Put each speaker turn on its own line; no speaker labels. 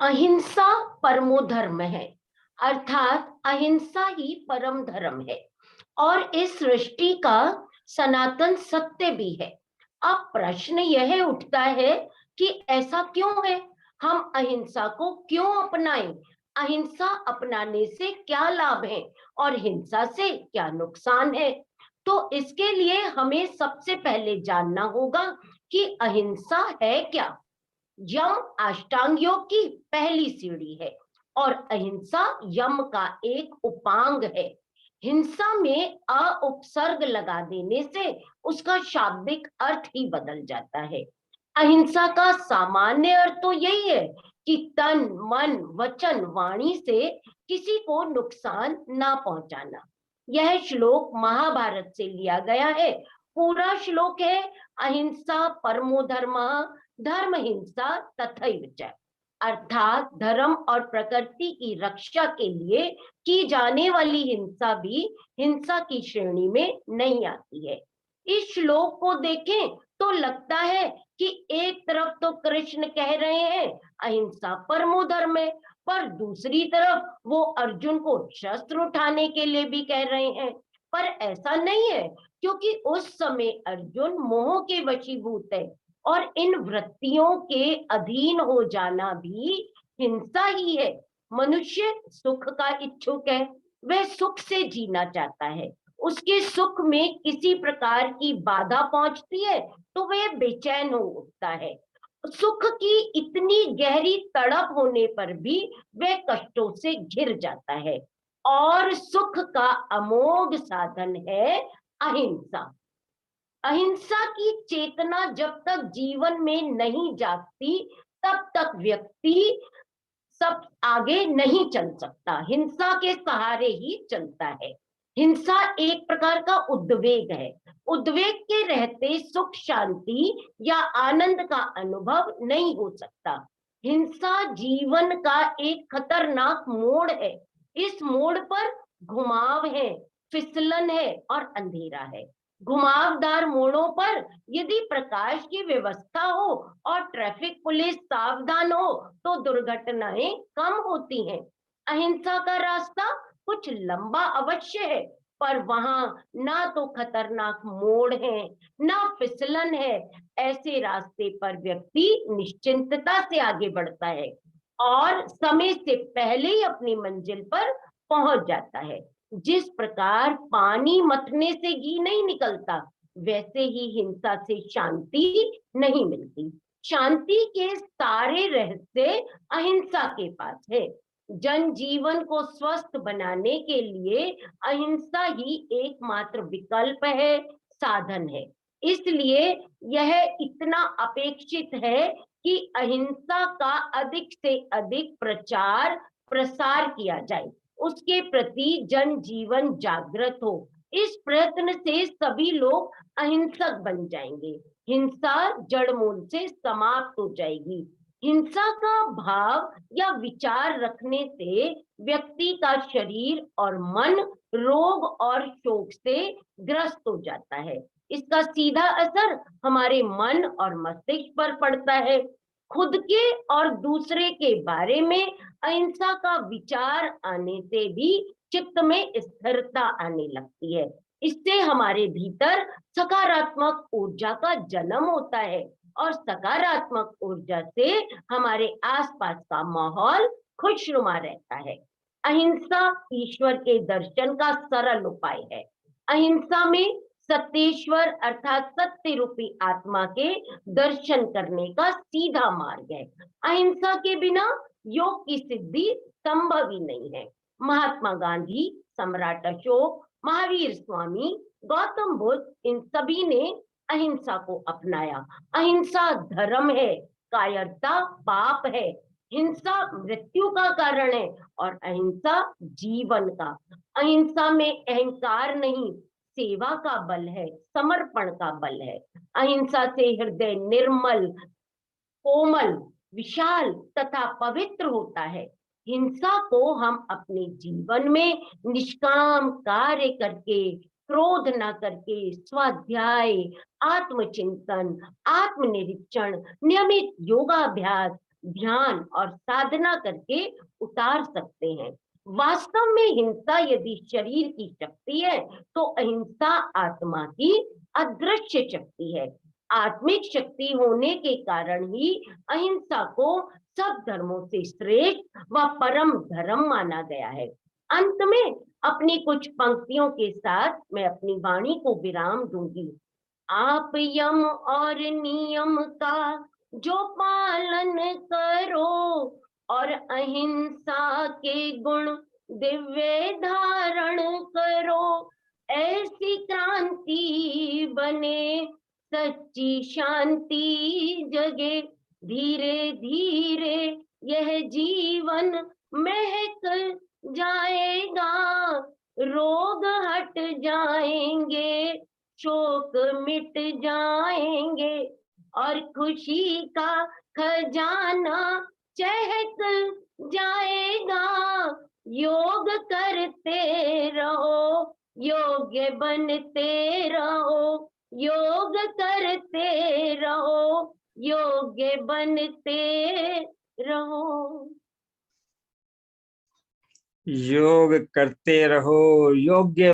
अहिंसा परमो धर्म है, अर्थात अहिंसा ही परम धर्म है और इस सृष्टि का सनातन सत्य भी है। अब प्रश्न यह उठता है कि ऐसा क्यों है, हम अहिंसा को क्यों अपनाएं, अहिंसा अपनाने से क्या लाभ है और हिंसा से क्या नुकसान है। तो इसके लिए हमें सबसे पहले जानना होगा कि अहिंसा है क्या। यम अष्टांग योग की पहली सीढ़ी है और अहिंसा यम का एक उपांग है। हिंसा में अ उपसर्ग लगा देने से उसका शाब्दिक अर्थ ही बदल जाता है। अहिंसा का सामान्य अर्थ तो यही है कि तन मन वचन वाणी से किसी को नुकसान ना पहुंचाना। यह श्लोक महाभारत से लिया गया है। पूरा श्लोक है अहिंसा परमो धर्मः धर्म हिंसा तथैव च, अर्थात धर्म और प्रकृति की रक्षा के लिए की जाने वाली हिंसा भी हिंसा की श्रेणी में नहीं आती है। इस श्लोक को देखें तो लगता है कि एक तरफ तो कृष्ण कह रहे हैं अहिंसा परमो धर्म है, पर दूसरी तरफ वो अर्जुन को शस्त्र उठाने के लिए भी कह रहे हैं। पर ऐसा नहीं है, क्योंकि उस समय अर्जुन मोह के वशीभूत है और इन वृत्तियों के अधीन हो जाना भी हिंसा ही है। मनुष्य सुख का इच्छुक है, वह सुख से जीना चाहता है। उसके सुख में किसी प्रकार की बाधा पहुंचती है तो वह बेचैन हो उठता है। सुख की इतनी गहरी तड़प होने पर भी वह कष्टों से घिर जाता है। और सुख का अमोघ साधन है अहिंसा। अहिंसा की चेतना जब तक जीवन में नहीं जागती तब तक व्यक्ति सब आगे नहीं चल सकता, हिंसा के सहारे ही चलता है। हिंसा एक प्रकार का उद्वेग है। उद्वेग के रहते सुख शांति या आनंद का अनुभव नहीं हो सकता। हिंसा जीवन का एक खतरनाक मोड़ है। इस मोड़ पर घुमाव है, फिसलन है और अंधेरा है। घुमावदार मोड़ों पर यदि प्रकाश की व्यवस्था हो और ट्रैफिक पुलिस सावधान हो तो दुर्घटनाएं कम होती हैं। अहिंसा का रास्ता कुछ लंबा अवश्य है, पर वहां ना तो खतरनाक मोड़ है ना फिसलन है। ऐसे रास्ते पर व्यक्ति निश्चिंतता से आगे बढ़ता है और समय से पहले ही अपनी मंजिल पर पहुंच जाता है। जिस प्रकार पानी मथने से घी नहीं निकलता, वैसे ही हिंसा से शांति नहीं मिलती। शांति के सारे रहस्य अहिंसा के पास है। जन जीवन को स्वस्थ बनाने के लिए अहिंसा ही एकमात्र विकल्प है, साधन है। इसलिए यह इतना अपेक्षित है कि अहिंसा का अधिक से अधिक प्रचार प्रसार किया जाए, उसके प्रति जन जीवन जागृत हो। इस प्रयत्न से सभी लोग अहिंसक बन जाएंगे, हिंसा जड़ मूल से समाप्त हो जाएगी। हिंसा का भाव या विचार रखने से व्यक्ति का शरीर और मन रोग और शोक से ग्रस्त हो जाता है। इसका सीधा असर हमारे मन और मस्तिष्क पर पड़ता है। खुद के और दूसरे के बारे में अहिंसा का विचार आने से भी चित्त में स्थिरता आने लगती है। इससे हमारे भीतर सकारात्मक ऊर्जा का जन्म होता है और सकारात्मक ऊर्जा से हमारे आसपास का माहौल खुशनुमा रहता है। अहिंसा ईश्वर के दर्शन का सरल उपाय है। अहिंसा में सत्येश्वर अर्थात सत्य रूपी आत्मा के दर्शन करने का सीधा मार्ग है। अहिंसा के बिना योग की सिद्धि संभव ही नहीं है। महात्मा गांधी, सम्राट अशोक, महावीर स्वामी, गौतम बुद्ध, इन सभी ने अहिंसा को अपनाया। अहिंसा धर्म है, कायरता पाप है। हिंसा मृत्यु का कारण है और अहिंसा जीवन का। अहिंसा में अहंकार नहीं, सेवा का बल है, समर्पण का बल है। अहिंसा से हृदय निर्मल, कोमल, विशाल तथा पवित्र होता है। हिंसा को हम अपने जीवन में निष्काम कार्य करके, क्रोध न करके, स्वाध्याय, आत्मचिंतन, आत्मनिरीक्षण, नियमित योगाभ्यास, ध्यान और साधना करके उतार सकते हैं। वास्तव में हिंसा यदि शरीर की शक्ति है तो अहिंसा आत्मा की अदृश्य शक्ति है। आत्मिक शक्ति होने के कारण ही अहिंसा को सब धर्मों से श्रेष्ठ व परम धर्म माना गया है। अंत में अपनी कुछ पंक्तियों के साथ मैं अपनी वाणी को विराम दूंगी। आप यम और नियम का जो पालन करो और अहिंसा के गुण दिव्य धारण करो, ऐसी क्रांति बने, सच्ची शांति जगे, धीरे धीरे यह जीवन महक जाएगा, रोग हट जाएंगे, शोक मिट जाएंगे और खुशी का खजाना चहक जाएगा। योग करते रहो, योग्य बनते रहो, योग करते रहो, योग्य बनते रहो।
योग करते रहो, योग्य